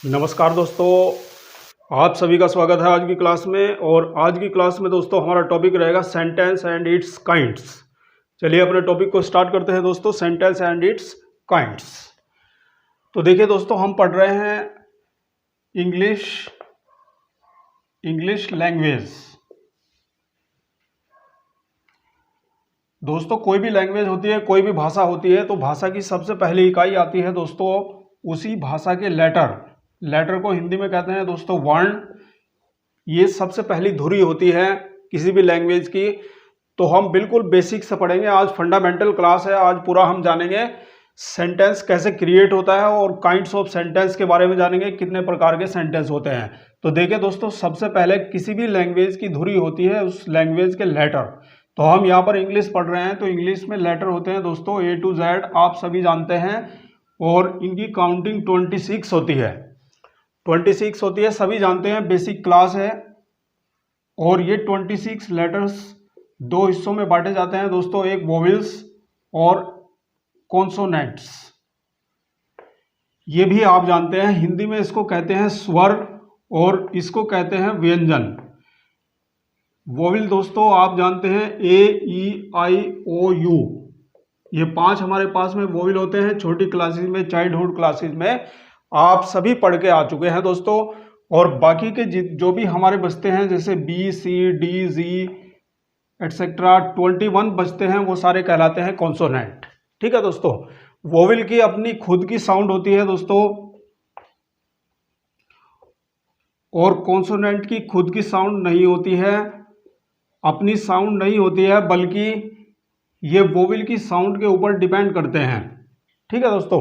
नमस्कार दोस्तों, आप सभी का स्वागत है आज की क्लास में। और आज की क्लास में दोस्तों हमारा टॉपिक रहेगा सेंटेंस एंड इट्स काइंड्स। चलिए अपने टॉपिक को स्टार्ट करते हैं दोस्तों, सेंटेंस एंड इट्स काइंड्स। तो देखिए दोस्तों, हम पढ़ रहे हैं इंग्लिश लैंग्वेज। दोस्तों कोई भी लैंग्वेज होती है, कोई भी भाषा होती है, तो भाषा की सबसे पहली इकाई आती है दोस्तों उसी भाषा के लेटर को हिंदी में कहते हैं दोस्तों वर्ण। ये सबसे पहली धुरी होती है किसी भी लैंग्वेज की। तो हम बिल्कुल बेसिक से पढ़ेंगे, आज फंडामेंटल क्लास है। आज पूरा हम जानेंगे सेंटेंस कैसे क्रिएट होता है और काइंड्स ऑफ सेंटेंस के बारे में जानेंगे, कितने प्रकार के सेंटेंस होते हैं। तो देखिए दोस्तों, सबसे पहले किसी भी लैंग्वेज की धुरी होती है उस लैंग्वेज के लेटर। तो हम यहाँ पर इंग्लिश पढ़ रहे हैं, तो इंग्लिश में लेटर होते हैं दोस्तों A to Z, आप सभी जानते हैं। और इनकी काउंटिंग 26 होती है, 26 होती है, सभी जानते हैं, बेसिक क्लास है। और ये 26 लेटर्स दो हिस्सों में बांटे जाते हैं दोस्तों, एक वोवेल्स और कॉन्सोनेंट्स। ये भी आप जानते हैं, हिंदी में इसको कहते हैं स्वर और इसको कहते हैं व्यंजन। वोवेल दोस्तों आप जानते हैं A, E, I, O, U, ये 5 हमारे पास में वोवेल होते हैं। छोटी क्लासेस में, चाइल्डहुड क्लासेस में आप सभी पढ़ के आ चुके हैं दोस्तों। और बाकी के जो भी हमारे बचते हैं, जैसे B, C, D, Z etcetera 21 बचते हैं, वो सारे कहलाते हैं कॉन्सोनेंट। ठीक है दोस्तों, वोवेल की अपनी खुद की साउंड होती है दोस्तों, और कॉन्सोनेंट की खुद की साउंड नहीं होती है, अपनी साउंड नहीं होती है, बल्कि ये वोवेल की साउंड के ऊपर डिपेंड करते हैं। ठीक है दोस्तों,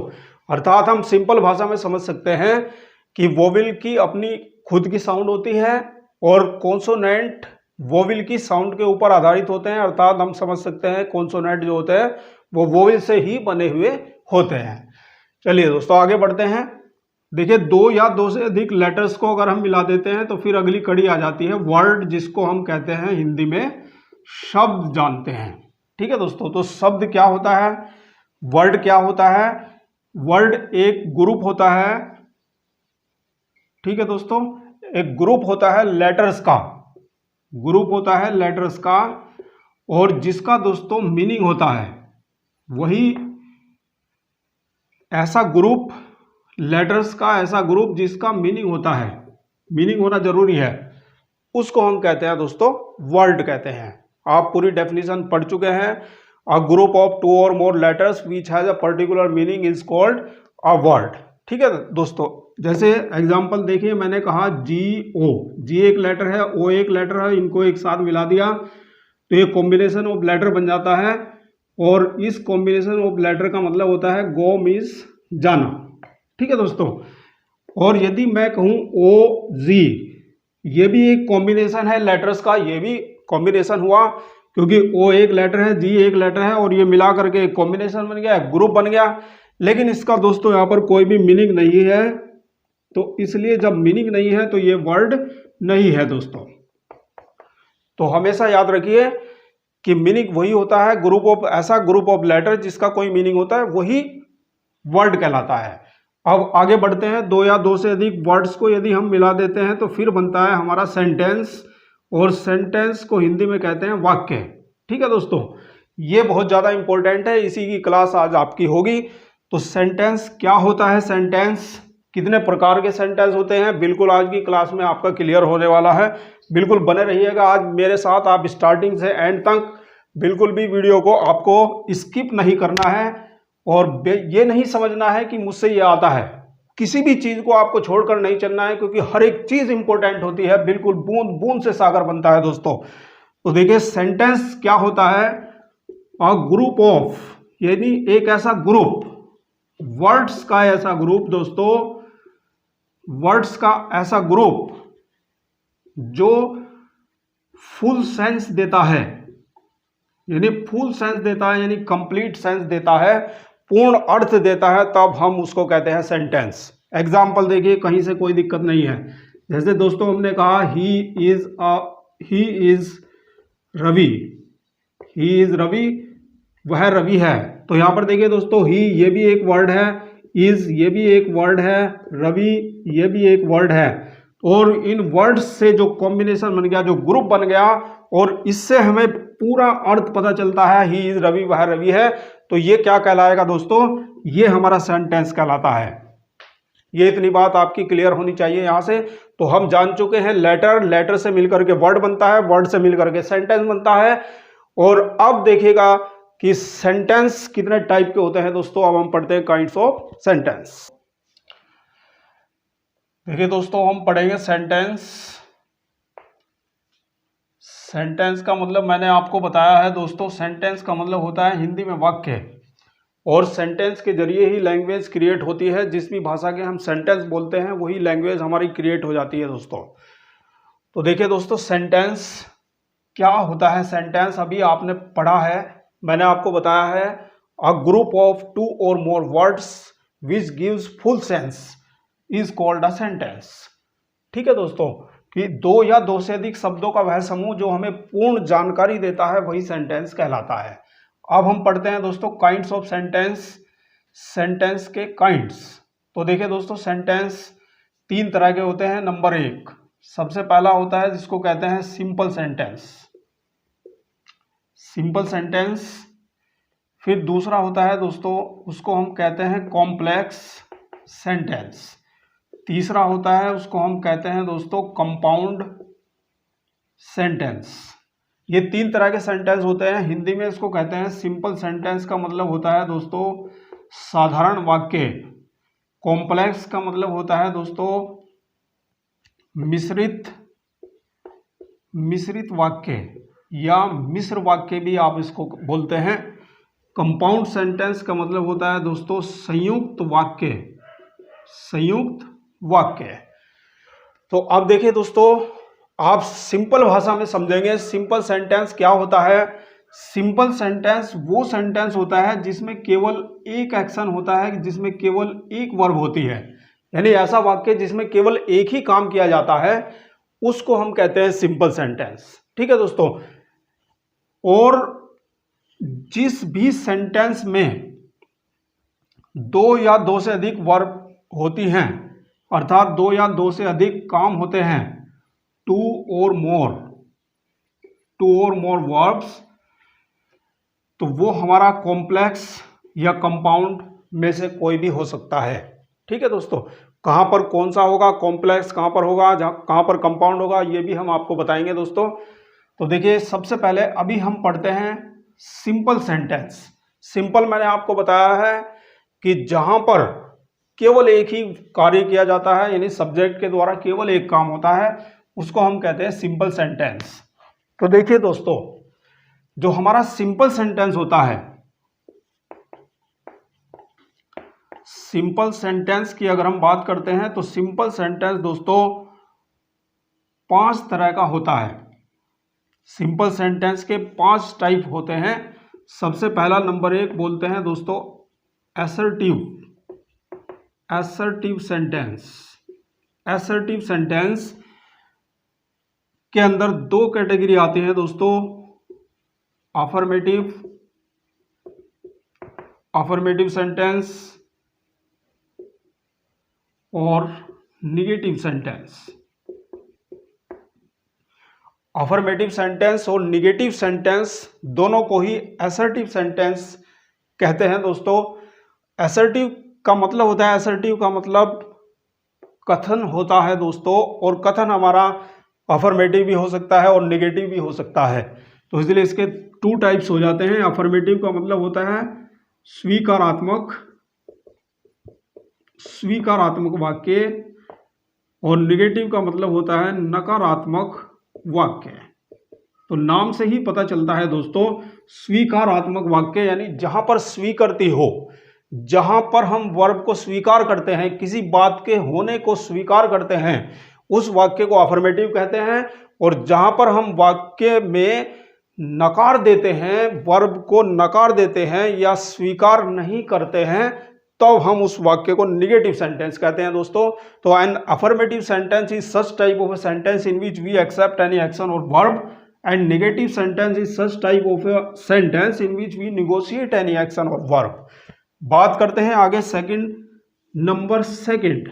अर्थात हम सिंपल भाषा में समझ सकते हैं कि वोवेल की अपनी खुद की साउंड होती है और कॉन्सोनेंट वोवेल की साउंड के ऊपर आधारित होते हैं। अर्थात हम समझ सकते हैं कॉन्सोनेंट जो होते हैं वो वोवेल से ही बने हुए होते हैं। चलिए दोस्तों आगे बढ़ते हैं। देखिए, 2 या 2 से अधिक लेटर्स को अगर हम मिला देते हैं तो फिर अगली कड़ी आ जाती है वर्ड, जिसको हम कहते हैं हिंदी में शब्द जानते हैं। ठीक है दोस्तों, तो शब्द क्या होता है, वर्ड क्या होता है? वर्ड एक ग्रुप होता है। ठीक है दोस्तों, एक ग्रुप होता है लेटर्स का, ग्रुप होता है लेटर्स का, और जिसका दोस्तों मीनिंग होता है, वही ऐसा ग्रुप, लेटर्स का ऐसा ग्रुप जिसका मीनिंग होता है, मीनिंग होना जरूरी है, उसको हम कहते हैं दोस्तों वर्ड कहते हैं। आप पूरी डेफिनेशन पढ़ चुके हैं। A group of 2 or more letters which has a particular meaning is called a word. ठीक है दोस्तों, जैसे एग्जांपल देखिए, मैंने कहा GO, G एक लेटर है, O एक लेटर है, इनको एक साथ मिला दिया तो ये कॉम्बिनेशन ऑफ लेटर बन जाता है। और इस कॉम्बिनेशन ऑफ लेटर का मतलब होता है गो मीन्स जाना। ठीक है दोस्तों, और यदि मैं कहूं OZ, ये भी एक कॉम्बिनेशन है लेटर्स का, ये भी कॉम्बिनेशन हुआ क्योंकि O एक लेटर है, G एक लेटर है, और ये मिला करके एक कॉम्बिनेशन बन गया, ग्रुप बन गया। लेकिन इसका दोस्तों यहाँ पर कोई भी मीनिंग नहीं है, तो इसलिए जब मीनिंग नहीं है तो ये वर्ड नहीं है दोस्तों। तो हमेशा याद रखिए कि मीनिंग वही होता है, ग्रुप ऑफ, ऐसा ग्रुप ऑफ लेटर जिसका कोई मीनिंग होता है वही वर्ड कहलाता है। अब आगे बढ़ते हैं। 2 या 2 से अधिक वर्ड्स को यदि हम मिला देते हैं तो फिर बनता है हमारा सेंटेंस, और सेंटेंस को हिंदी में कहते हैं वाक्य। ठीक है दोस्तों, ये बहुत ज़्यादा इंपॉर्टेंट है, इसी की क्लास आज आपकी होगी। तो सेंटेंस क्या होता है, सेंटेंस कितने प्रकार के सेंटेंस होते हैं, बिल्कुल आज की क्लास में आपका क्लियर होने वाला है। बिल्कुल बने रहिएगा आज मेरे साथ, आप स्टार्टिंग से एंड तक बिल्कुल भी वीडियो को आपको स्किप नहीं करना है। और ये नहीं समझना है कि मुझसे ये आता है, किसी भी चीज को आपको छोड़कर नहीं चलना है, क्योंकि हर एक चीज इंपॉर्टेंट होती है। बिल्कुल बूंद बूंद से सागर बनता है दोस्तों। तो देखिए, सेंटेंस क्या होता है, अ ग्रुप ऑफ, यानी एक ऐसा ग्रुप, वर्ड्स का ऐसा ग्रुप दोस्तों, वर्ड्स का ऐसा ग्रुप जो फुल सेंस देता है, यानी फुल सेंस देता है, यानी कंप्लीट सेंस देता है, पूर्ण अर्थ देता है, तब हम उसको कहते हैं सेंटेंस। एग्जाम्पल देखिए, कहीं से कोई दिक्कत नहीं है। जैसे दोस्तों हमने कहा he is Ravi, he is Ravi, वह रवि है। तो यहां पर देखिए दोस्तों, ही ये भी एक वर्ड है, इज ये भी एक वर्ड है, रवि ये भी एक वर्ड है, और इन वर्ड्स से जो कॉम्बिनेशन बन गया, जो ग्रुप बन गया, और इससे हमें पूरा अर्थ पता चलता है, ही इज रवि, वह रवि है, तो ये क्या कहलाएगा दोस्तों, ये हमारा सेंटेंस कहलाता है। ये इतनी बात आपकी क्लियर होनी चाहिए यहां से। तो हम जान चुके हैं लेटर, लेटर से मिलकर के वर्ड बनता है, वर्ड से मिलकर के सेंटेंस बनता है। और अब देखिएगा कि सेंटेंस कितने टाइप के होते हैं दोस्तों। अब हम पढ़ते हैं काइंड्स ऑफ सेंटेंस। देखिए दोस्तों, हम पढ़ेंगे सेंटेंस। सेंटेंस का मतलब मैंने आपको बताया है दोस्तों, सेंटेंस का मतलब होता है हिंदी में वाक्य, और सेंटेंस के जरिए ही लैंग्वेज क्रिएट होती है। जिस भी भाषा के हम सेंटेंस बोलते हैं वही लैंग्वेज हमारी क्रिएट हो जाती है दोस्तों। तो देखिए दोस्तों, सेंटेंस क्या होता है। सेंटेंस अभी आपने पढ़ा है, मैंने आपको बताया है, a group of 2 or more words which gives full sense is called a sentence. ठीक है दोस्तों, कि 2 या 2 से अधिक शब्दों का वह समूह जो हमें पूर्ण जानकारी देता है वही सेंटेंस कहलाता है। अब हम पढ़ते हैं दोस्तों काइंड्स ऑफ सेंटेंस, सेंटेंस के काइंड्स। तो देखिए दोस्तों, सेंटेंस 3 तरह के होते हैं। नंबर 1, सबसे पहला होता है जिसको कहते हैं सिंपल सेंटेंस, सिंपल सेंटेंस। फिर दूसरा होता है दोस्तों, उसको हम कहते हैं कॉम्प्लेक्स सेंटेंस। तीसरा होता है, उसको हम कहते हैं दोस्तों कंपाउंड सेंटेंस। ये 3 तरह के सेंटेंस होते हैं। हिंदी में इसको कहते हैं सिंपल सेंटेंस, का मतलब होता है दोस्तों साधारण वाक्य। कॉम्प्लेक्स का मतलब होता है दोस्तों मिश्रित वाक्य, या मिश्र वाक्य भी आप इसको बोलते हैं। कंपाउंड सेंटेंस का मतलब होता है दोस्तों संयुक्त वाक्य, संयुक्त वाक्य। तो अब देखिए दोस्तों, आप सिंपल भाषा में समझेंगे सिंपल सेंटेंस क्या होता है। सिंपल सेंटेंस वो सेंटेंस होता है जिसमें केवल एक एक्शन होता है, जिसमें केवल एक वर्ब होती है, यानी ऐसा वाक्य जिसमें केवल एक ही काम किया जाता है, उसको हम कहते हैं सिंपल सेंटेंस। ठीक है दोस्तों, और जिस भी सेंटेंस में 2 या 2 से अधिक वर्ब होती हैं, अर्थात 2 या 2 से अधिक काम होते हैं, 2 और मोर वर्ब्स, तो वो हमारा कॉम्प्लेक्स या कंपाउंड में से कोई भी हो सकता है। ठीक है दोस्तों, कहाँ पर कौन सा होगा कॉम्प्लेक्स, कहाँ पर होगा, कहाँ पर कंपाउंड होगा, ये भी हम आपको बताएंगे दोस्तों। तो देखिए, सबसे पहले अभी हम पढ़ते हैं सिंपल सेंटेंस। सिंपल मैंने आपको बताया है कि जहां पर केवल एक ही कार्य किया जाता है, यानी सब्जेक्ट के द्वारा केवल एक काम होता है, उसको हम कहते हैं सिंपल सेंटेंस। तो देखिए दोस्तों, जो हमारा सिंपल सेंटेंस होता है, सिंपल सेंटेंस की अगर हम बात करते हैं तो सिंपल सेंटेंस दोस्तों 5 तरह का होता है। सिंपल सेंटेंस के 5 टाइप होते हैं। सबसे पहला नंबर 1 बोलते हैं दोस्तों असर्टिव सेंटेंस। असर्टिव सेंटेंस के अंदर 2 कैटेगरी आती है दोस्तों, अफर्मेटिव सेंटेंस और निगेटिव सेंटेंस। अफर्मेटिव सेंटेंस और निगेटिव सेंटेंस दोनों को ही असर्टिव सेंटेंस कहते हैं दोस्तों। असर्टिव का मतलब होता है, असर्टिव का मतलब कथन होता है दोस्तों, और कथन हमारा अफर्मेटिव भी हो सकता है और निगेटिव भी हो सकता है। तो इसलिए इसके 2 टाइप्स हो जाते हैं। अफर्मेटिव का मतलब होता है स्वीकारात्मक वाक्य, और निगेटिव का मतलब होता है नकारात्मक वाक्य। तो नाम से ही पता चलता है दोस्तों, स्वीकारात्मक वाक्य यानी जहां पर स्वीकृति हो, जहां पर हम वर्ब को स्वीकार करते हैं, किसी बात के होने को स्वीकार करते हैं, उस वाक्य को अफर्मेटिव कहते हैं। और जहां पर हम वाक्य में नकार देते हैं, वर्ब को नकार देते हैं या स्वीकार नहीं करते हैं, तब हम उस वाक्य को निगेटिव सेंटेंस कहते हैं दोस्तों। तो an affirmative sentence is such type of a sentence in which we accept any action or verb, and negative sentence is such type of a sentence in which we negotiate any action or verb. बात करते हैं आगे second number second,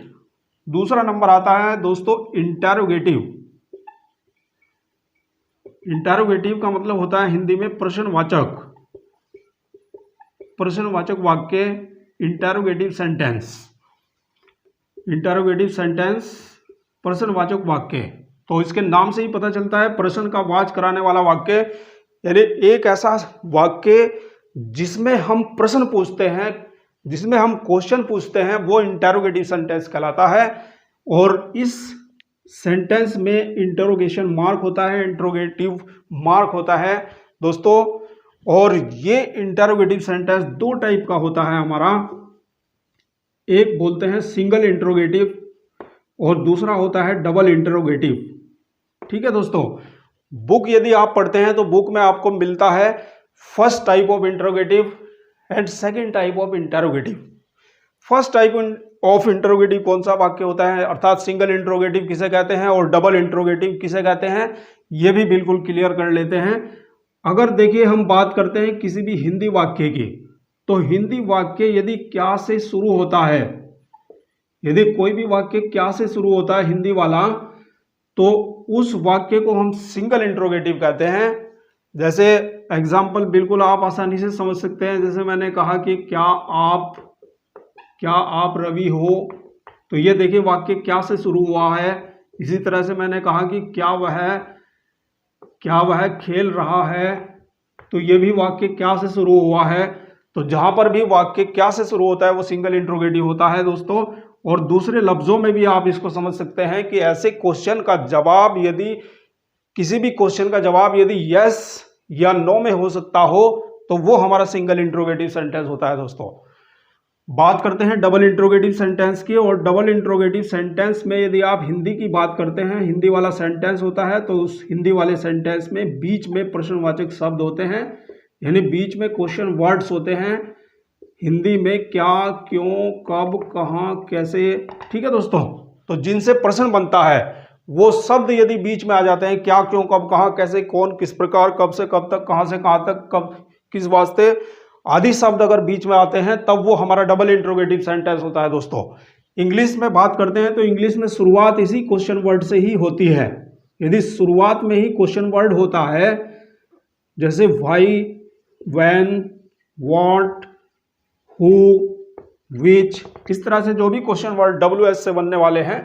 दूसरा नंबर आता है दोस्तों interrogative. Interrogative का मतलब होता है हिंदी में प्रश्नवाचक, प्रश्नवाचक वाक्य, इंटेरोगेटिव सेंटेंस। इंटेरोगेटिव सेंटेंस, प्रश्नवाचक वाक्य। तो इसके नाम से ही पता चलता है प्रश्न का वाच कराने वाला वाक्य, यानी एक ऐसा वाक्य जिसमें हम प्रश्न पूछते हैं, जिसमें हम क्वेश्चन पूछते हैं, वो इंटेरोगेटिव सेंटेंस कहलाता है। और इस सेंटेंस में इंटरोगेशन मार्क होता है, इंटरोगेटिव मार्क होता है दोस्तों। और ये इंटेरोगेटिव सेंटेंस दो टाइप का होता है हमारा, एक बोलते हैं सिंगल इंटरोगेटिव और दूसरा होता है डबल इंटरोगेटिव। ठीक है दोस्तों, बुक यदि आप पढ़ते हैं तो बुक में आपको मिलता है first type of interrogative and second type of interrogative. First type of interrogative कौन सा वाक्य होता है, अर्थात सिंगल इंटरोगेटिव किसे कहते हैं और डबल इंटरोगेटिव किसे कहते हैं, ये भी बिल्कुल क्लियर कर लेते हैं। अगर देखिए हम बात करते हैं किसी भी हिंदी वाक्य की, तो हिंदी वाक्य यदि क्या से शुरू होता है, यदि कोई भी वाक्य क्या से शुरू होता है हिंदी वाला, तो उस वाक्य को हम सिंगल इंटरोगेटिव कहते हैं। जैसे एग्जाम्पल बिल्कुल आप आसानी से समझ सकते हैं, जैसे मैंने कहा कि क्या आप रवि हो, तो ये देखिए वाक्य क्या से शुरू हुआ है। इसी तरह से मैंने कहा कि क्या वह खेल रहा है, तो ये भी वाक्य क्या से शुरू हुआ है। तो जहां पर भी वाक्य क्या से शुरू होता है वो सिंगल इंटरोगेटिव होता है दोस्तों। और दूसरे लफ्जों में भी आप इसको समझ सकते हैं कि ऐसे क्वेश्चन का जवाब, यदि किसी भी क्वेश्चन का जवाब यदि यस या नो में हो सकता हो, तो वो हमारा सिंगल इंटरोगेटिव सेंटेंस होता है दोस्तों। बात करते हैं डबल इंटरोगेटिव सेंटेंस की, और डबल इंटरोगेटिव सेंटेंस में यदि आप हिंदी की बात करते हैं, हिंदी वाला सेंटेंस होता है, तो उस हिंदी वाले सेंटेंस में बीच में प्रश्नवाचक शब्द होते हैं, यानी बीच में क्वेश्चन वर्ड्स होते हैं। हिंदी में क्या, क्यों, कब, कहाँ, कैसे, ठीक है दोस्तों। तो जिनसे प्रश्न बनता है वो शब्द यदि बीच में आ जाते हैं, क्या, क्यों, कब, कहाँ, कैसे, कौन, किस प्रकार, कब से कब तक, कहाँ से कहाँ तक, कब, किस वास्ते, आदि शब्द अगर बीच में आते हैं, तब वो हमारा डबल इंटरोगेटिव सेंटेंस होता है दोस्तों। इंग्लिश में बात करते हैं तो इंग्लिश में शुरुआत इसी क्वेश्चन वर्ड से ही होती है। यदि शुरुआत में ही क्वेश्चन वर्ड होता है, जैसे व्हाई, व्हेन, व्हाट, हु, विच, इस तरह से जो भी क्वेश्चन वर्ड WH से बनने वाले हैं,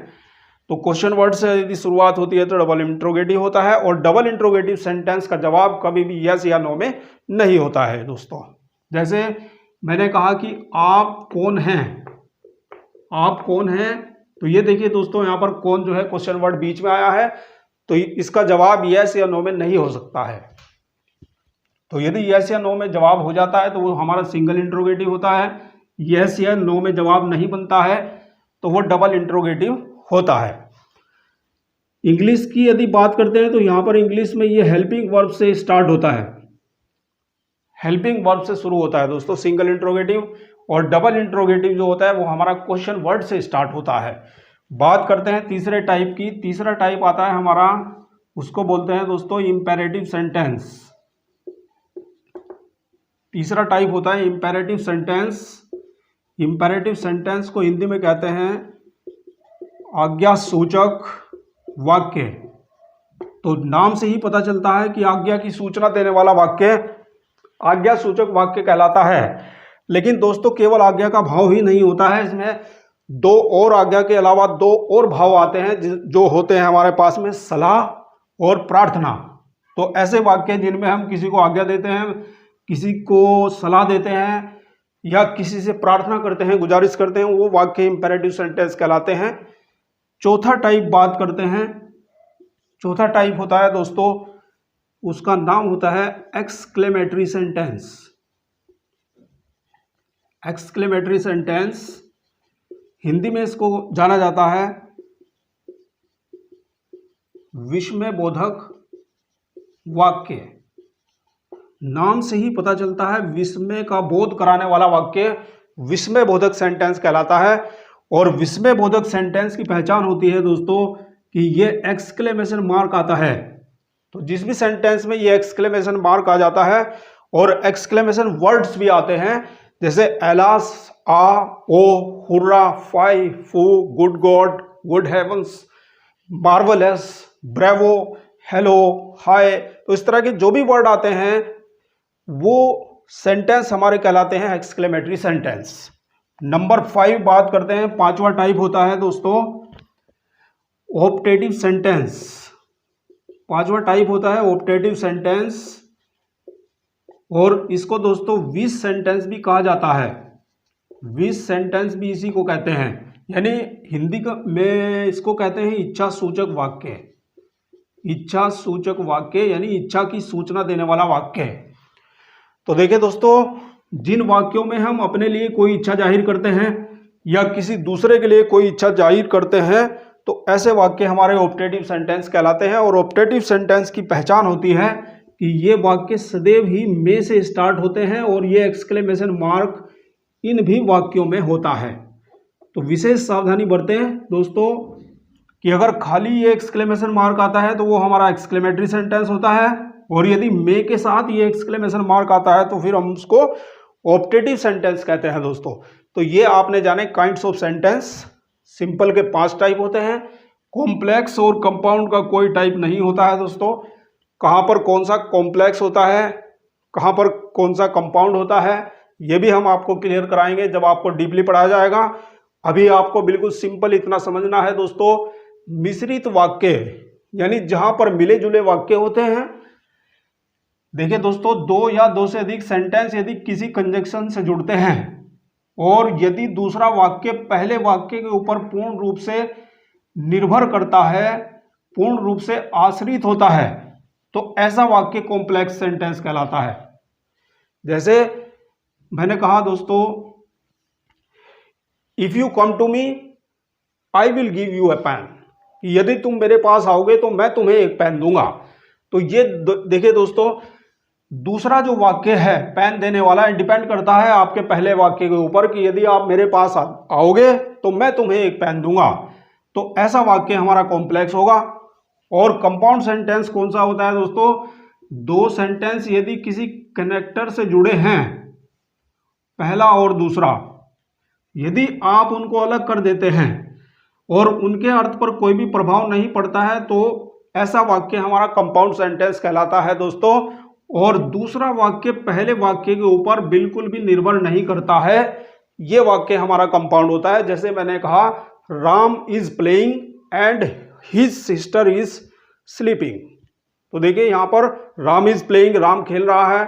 तो क्वेश्चन वर्ड से यदि शुरुआत होती है तो डबल इंटरोगेटिव होता है। और डबल इंटरोगेटिव सेंटेंस का जवाब कभी भी यस या नो में नहीं होता है दोस्तों। जैसे मैंने कहा कि आप कौन हैं, आप कौन हैं, तो ये देखिए दोस्तों यहाँ पर कौन जो है क्वेश्चन वर्ड बीच में आया है, तो इसका जवाब यस या नो में नहीं हो सकता है। तो यदि यस या नो में जवाब हो जाता है तो वो हमारा सिंगल इंटरोगेटिव होता है। यस या नो में जवाब नहीं बनता है तो वो डबल इंटरोगेटिव होता है। इंग्लिश की यदि बात करते हैं तो यहाँ पर इंग्लिश में ये हेल्पिंग वर्ब से स्टार्ट होता है, हेल्पिंग वर्ब से शुरू होता है दोस्तों सिंगल इंटरोगेटिव। और डबल इंटरोगेटिव जो होता है वो हमारा क्वेश्चन वर्ड से स्टार्ट होता है। बात करते हैं तीसरे टाइप की। तीसरा टाइप आता है हमारा, उसको बोलते हैं दोस्तों इंपेरेटिव सेंटेंस। तीसरा टाइप होता है इंपेरेटिव सेंटेंस। इंपेरेटिव सेंटेंस को हिंदी में कहते हैं आज्ञा सूचक वाक्य। तो नाम से ही पता चलता है कि आज्ञा की सूचना देने वाला वाक्य आज्ञा सूचक वाक्य कहलाता है। लेकिन दोस्तों केवल आज्ञा का भाव ही नहीं होता है, इसमें दो और आज्ञा के अलावा दो और भाव आते हैं जो होते हैं हमारे पास में, सलाह और प्रार्थना। तो ऐसे वाक्य जिनमें हम किसी को आज्ञा देते हैं, किसी को सलाह देते हैं या किसी से प्रार्थना करते हैं, गुजारिश करते हैं, वो वाक्य इंपेरेटिव सेंटेंस कहलाते हैं। चौथा टाइप बात करते हैं। चौथा टाइप होता है दोस्तों, उसका नाम होता है exclamatory sentence. Exclamatory sentence Hindi में इसको जाना जाता है विस्मयबोधक वाक्य। नाम से ही पता चलता है विस्मय का बोध कराने वाला वाक्य विस्मयबोधक सेंटेंस कहलाता है। और विस्मयबोधक सेंटेंस की पहचान होती है दोस्तों कि ये एक्सक्लेमेशन मार्क आता है। तो जिस भी सेंटेंस में ये एक्सक्लेमेशन मार्क आ जाता है और एक्सक्लेमेशन वर्ड्स भी आते हैं, जैसे alas, ah, oh, hurrah, fie, phew, good God, good heavens, marvellous, bravo, hello, hi. तो इस तरह के जो भी वर्ड आते हैं वो सेंटेंस हमारे कहलाते हैं एक्सक्लेमेटरी सेंटेंस। नंबर 5 बात करते हैं, पांचवा टाइप होता है दोस्तों ऑप्टेटिव सेंटेंस। पांचवा टाइप होता है ऑप्टेटिव सेंटेंस, और इसको दोस्तों विश सेंटेंस भी कहा जाता है। विश सेंटेंस भी इसी को कहते हैं, यानी हिंदी में इसको कहते हैं इच्छा सूचक वाक्य। इच्छा सूचक वाक्य यानी इच्छा की सूचना देने वाला वाक्य। तो देखिए दोस्तों, जिन वाक्यों में हम अपने लिए कोई इच्छा जाहिर करते हैं या किसी दूसरे के लिए कोई इच्छा जाहिर करते हैं तो ऐसे वाक्य हमारे ऑप्टेटिव सेंटेंस कहलाते हैं। और ऑप्टेटिव सेंटेंस की पहचान होती है कि ये वाक्य सदैव ही में से स्टार्ट होते हैं और ये एक्सक्लेमेशन मार्क इन भी वाक्यों में होता है। तो विशेष सावधानी बरतें दोस्तों कि अगर खाली ये एक्सक्लेमेशन मार्क आता है तो वो हमारा एक्सक्लेमेटरी सेंटेंस होता है, और यदि मे के साथ ये एक्सक्लेमेशन मार्क आता है तो फिर हम उसको ऑप्टेटिव सेंटेंस कहते हैं दोस्तों। तो ये आपने जाने काइंड्स ऑफ सेंटेंस। सिंपल के 5 टाइप होते हैं, कॉम्प्लेक्स और कंपाउंड का कोई टाइप नहीं होता है दोस्तों। कहाँ पर कौन सा कॉम्प्लेक्स होता है, कहाँ पर कौन सा कंपाउंड होता है, ये भी हम आपको क्लियर कराएंगे जब आपको डीपली पढ़ाया जाएगा। अभी आपको बिल्कुल सिंपल इतना समझना है दोस्तों, मिश्रित वाक्य यानी जहां पर मिले जुले वाक्य होते हैं। देखिए दोस्तों, 2 या 2 से अधिक सेंटेंस यदि किसी कंजक्शन से जुड़ते हैं और यदि दूसरा वाक्य पहले वाक्य के ऊपर पूर्ण रूप से निर्भर करता है, पूर्ण रूप से आश्रित होता है, तो ऐसा वाक्य कॉम्प्लेक्स सेंटेंस कहलाता है। जैसे मैंने कहा दोस्तों, if you come to me I will give you a pen, यदि तुम मेरे पास आओगे तो मैं तुम्हें एक पेन दूंगा। तो ये देखिए दोस्तों, दूसरा जो वाक्य है पेन देने वाला, डिपेंड करता है आपके पहले वाक्य के ऊपर कि यदि आप मेरे पास आओगे तो मैं तुम्हें एक पेन दूंगा। तो ऐसा वाक्य हमारा कॉम्प्लेक्स होगा। और कंपाउंड सेंटेंस कौन सा होता है दोस्तों, 2 सेंटेंस यदि किसी कनेक्टर से जुड़े हैं, पहला और दूसरा, यदि आप उनको अलग कर देते हैं और उनके अर्थ पर कोई भी प्रभाव नहीं पड़ता है तो ऐसा वाक्य हमारा कंपाउंड सेंटेंस कहलाता है दोस्तों। और दूसरा वाक्य पहले वाक्य के ऊपर बिल्कुल भी निर्भर नहीं करता है, ये वाक्य हमारा कंपाउंड होता है। जैसे मैंने कहा, Ram is playing and his sister is sleeping. तो देखिए यहाँ पर राम इज प्लेइंग, राम खेल रहा है,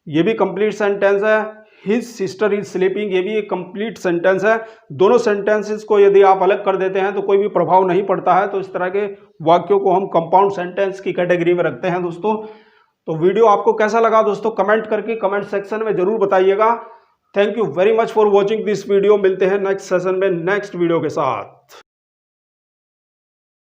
ये भी कंप्लीट सेंटेंस है। हिज सिस्टर इज स्लीपिंग, ये भी एक कंप्लीट सेंटेंस है। दोनों सेंटेंसेस को यदि आप अलग कर देते हैं तो कोई भी प्रभाव नहीं पड़ता है। तो इस तरह के वाक्यों को हम कंपाउंड सेंटेंस की कैटेगरी में रखते हैं दोस्तों। तो वीडियो आपको कैसा लगा दोस्तों, कमेंट करके कमेंट सेक्शन में जरूर बताइएगा। Thank you very much for watching this video. मिलते हैं नेक्स्ट सेशन में नेक्स्ट वीडियो के साथ।